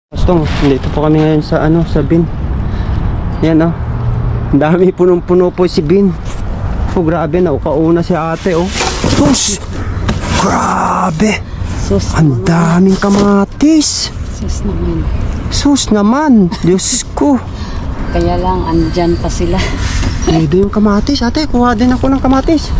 Gustong, dito po kami ngayon sa sa bin. Yan oh. Ang dami, punong-puno po si bin. Oh, grabe, naukauna si ate oh. Sus! Grabe! Sus ang daming kamatis. Sus naman. Sus naman! Diyos ko. Kaya lang, andyan pa sila. Ito yung kamatis, ate. Kuha din ako ng kamatis.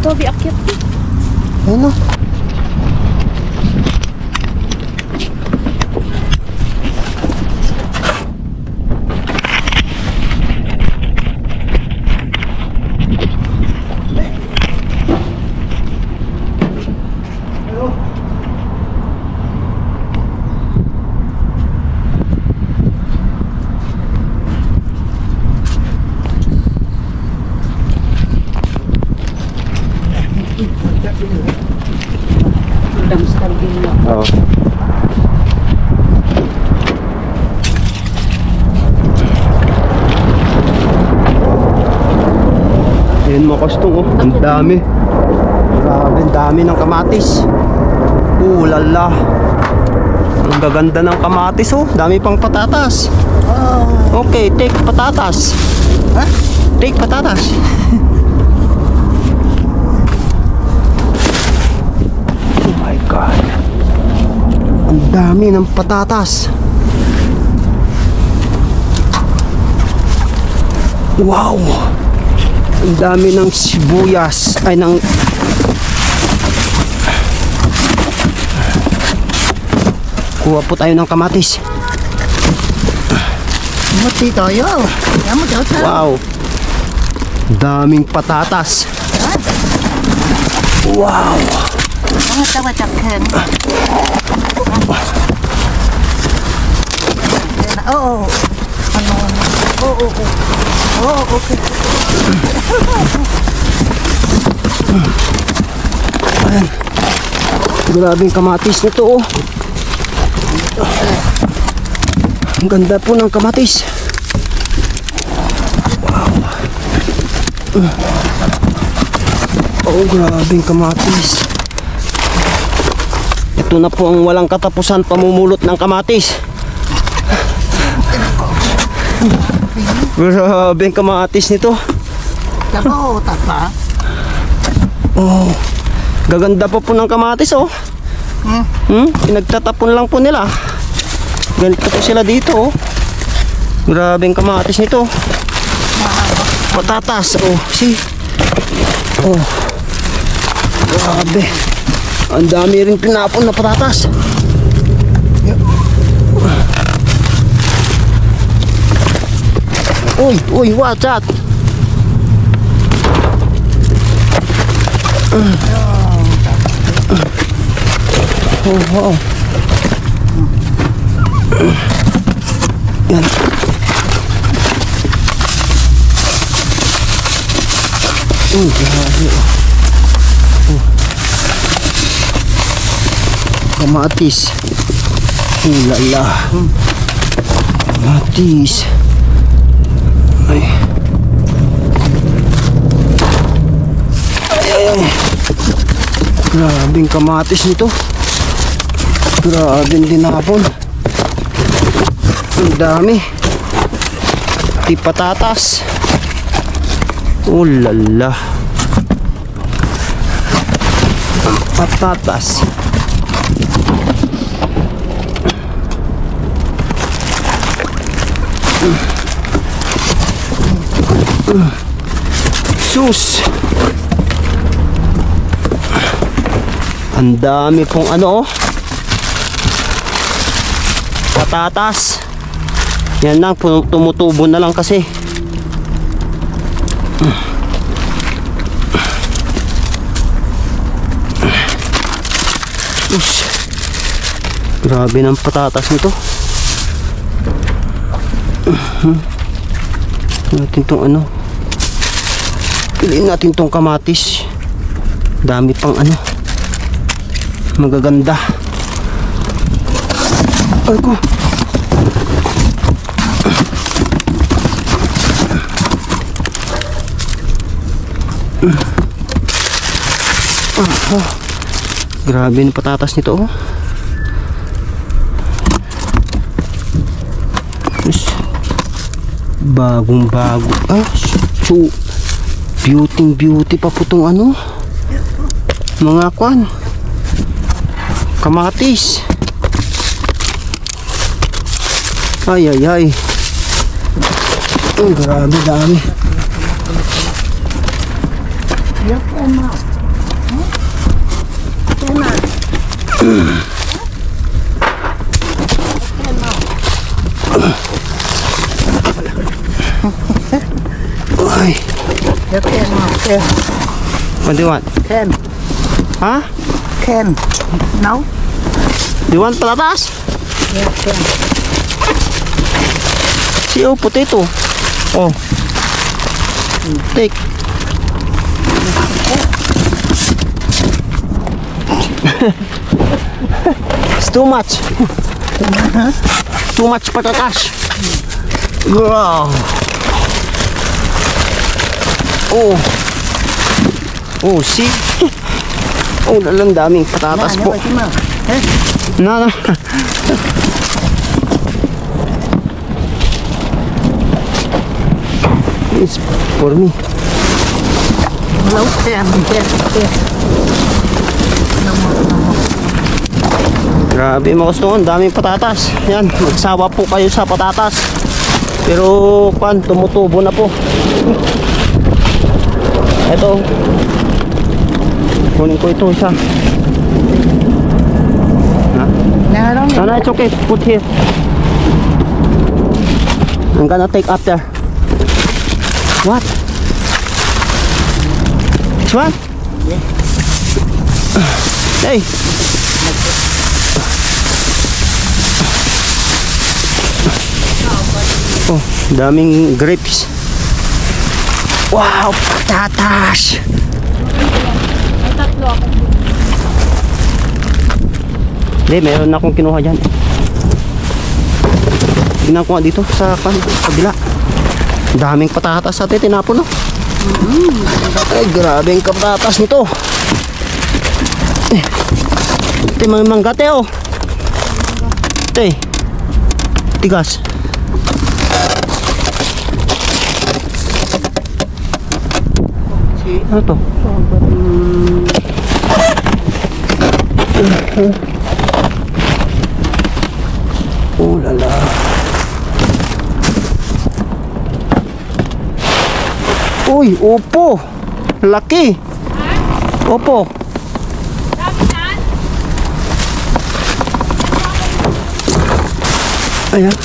Ito, biakyat. Ano? Dumpster din na. Oo. Yan mga kastong oh. Ang dami. Grabe, ang dami ng kamatis. Lala. Ang gaganda ng kamatis oh. Dami pang patatas. Okay, take patatas. Ha? Take patatas. Oh my God. Ang dami ng patatas. Wow. Ang dami ng sibuyas. Ay, ng kuha po tayo ng kamatis. Muti tayo. Wow. Daming patatas. Wow. Ang tawa-takhan. Oo. Ano? Oo. Oo, okay. Ayan. Grabing kamatis nito oh. Ang ganda po ng kamatis. Wow. Oh, grabing kamatis. Ito na po ang walang katapusan pamumulot ng kamatis. Grabing kamatis nito. Tabo, tapa. Oh, gaganda pa po ng kamatis oh. Pinagtatapon lang po nila. Ganito po sila dito oh. Grabing kamatis nito. Patatas oh, see. Oh. Grabe. Ang dami rin pinapon na patatas. Uy, uy, watch out. Oh. Yan. Grabe. Kamatis. Lala. Kamatis. Ay. Ay. Grabing kamatis nito. Grabing dinapon. Ang dami. Di patatas. Oh lala. Patatas. Sus. Ang dami pong ano oh. Patatas. Yan lang, tumutubo na lang kasi. Ush. Grabe ng patatas nito. Natin tong ano. Piliin natin tong kamatis. Dami pang ano. Magaganda. Ay ko. Grabe yung patatas nito oh. bagong bago. Ah, so beauty pa po tong ano. Mga kwan. Kamatis. Ay. Grabe dami. Ay. What do you want? Ken. Huh? Ken. No? Do you want patatas? Yeah, Ken. See, oh, potato. Oh. Take. It's too much. Too much patatas. Wow. Oh, see? Oh, lalang daming patatas po. No. It's for me. Hello, Ken. No more. Grabe mga gusto, daming patatas. Yan, magsawa po kayo sa patatas. Pero tumutubo na po. Ito. Kunin ko ito isa. No, it's okay. Put here. I'm gonna take after. What? This one? Hey. Oh, daming grapes. Wow, patatas. May tatlo ako. Hindi, meron akong kinuha dyan. Ginakuha dito sa kabila. Daming patatas sa atin, tinapon no? Ay, grabe yung patatas nito. Ito yung mga manggate oh. Ito eh. Tigas. Ano to? Oh lala. Uy, upo. Laki. Opo. Ayan.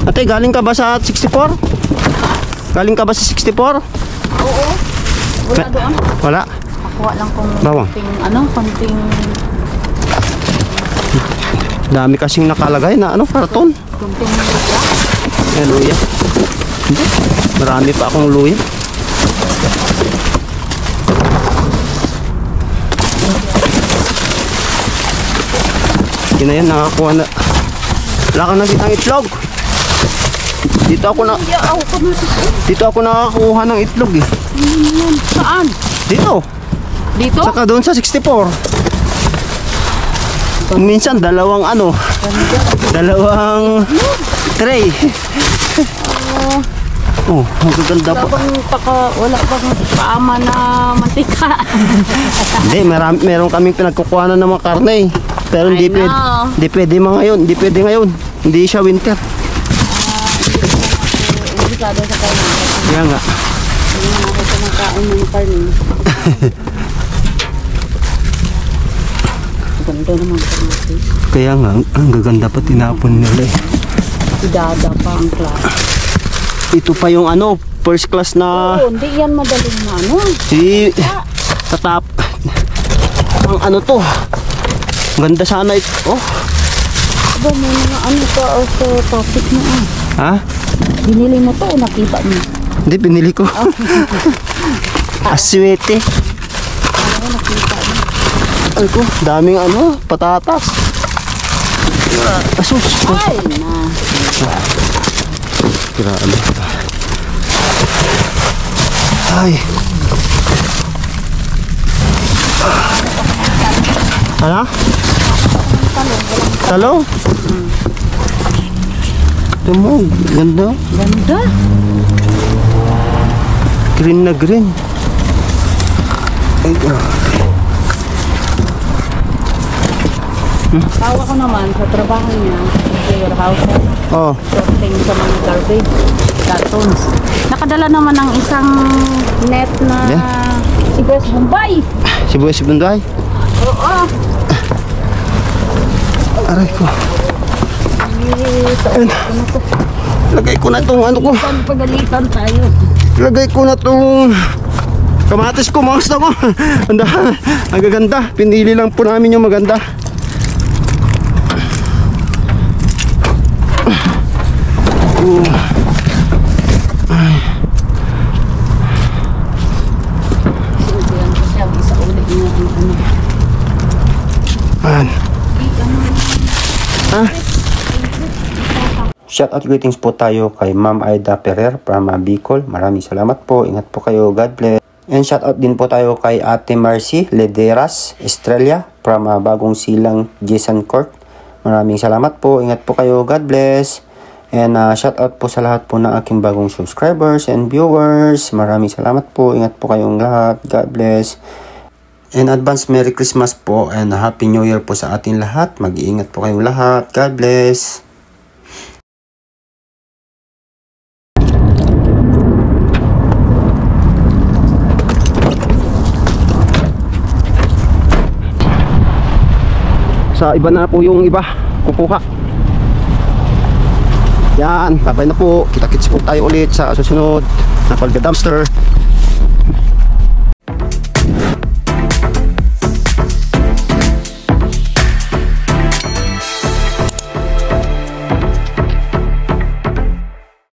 Ate, galing ka ba sa 64? Galing ka ba sa 64? Oo. Wala doon. Wala. Nakuha lang kung Bawang. konting Dami kasing nakalagay na karton. luya. Ayan, luya. Hindi. Marami pa akong luya. Yun na yan, nakakuha na. Wala ka nakita ng itlog. Dito ako nakakuha ng itlog eh. Saan? Dito. Dito? Saka doon sa 64. Minsan dalawang tray. Oh, ang gaganda po. Wala bang paama na mantika? Hindi, meron kaming pinagkukuhanan ng mga karne. Pero hindi I know. pwede ngayon. Hindi pwede ngayon. Hindi siya winter. Delikado sa kain. Kaya nga. Hindi naman ako kumakain ng karne. Ganda naman kamatis. Kaya nga, ang gaganda pa tinapon nila eh. Idada pa ang klase. Ito pa yung first class na Hindi yan madaling na tatap. Ang to. Ganda sana ito. Oh. Aba, may mga ano ka o sa topic mo ah. Ha? Binili mo to o nakita mo? Hindi, binili ko. Aswete. Ano nakita mo? Ay ko, daming ano, patatas. Asus. Ay na. Grabe. Ay. Ano? Talong? Ito mo, ganda. Ganda. Green na green. Ay, Tawa ko naman sa trabaho niya sa warehouse. oh, Sorting sa mga garbage cartons. Nakadala naman ng isang net na Yeah. Sibuyas Bombay. sibuyas bunday. Oo. Aray ko. Ano to? Lagay ko na tong ano ko. Pagalitan tayo. Lagay ko na tong kamatis ko, mga gusto ko. Ang gaganda. Pinili lang po namin yung maganda. Sinubuyan ko siya. Isa ulit niya ang ano. Ayan. Shout out greetings po tayo kay Ma'am Aida Ferrer from Bicol. Maraming salamat po. Ingat po kayo. God bless. And shout out din po tayo kay Ate Marcy Lederas Estrella from Bagong Silang Jason Court. Maraming salamat po. Ingat po kayo. God bless. And shout out po sa lahat po ng aking bagong subscribers and viewers. Maraming salamat po. Ingat po kayong lahat. God bless. And advance Merry Christmas po and Happy New Year po sa ating lahat. Mag-iingat po kayong lahat. God bless. Sa iba na po yung iba kukuha. Yan, babay na po. Kita-kits po tayo ulit sa susunod na Palga Dumpster.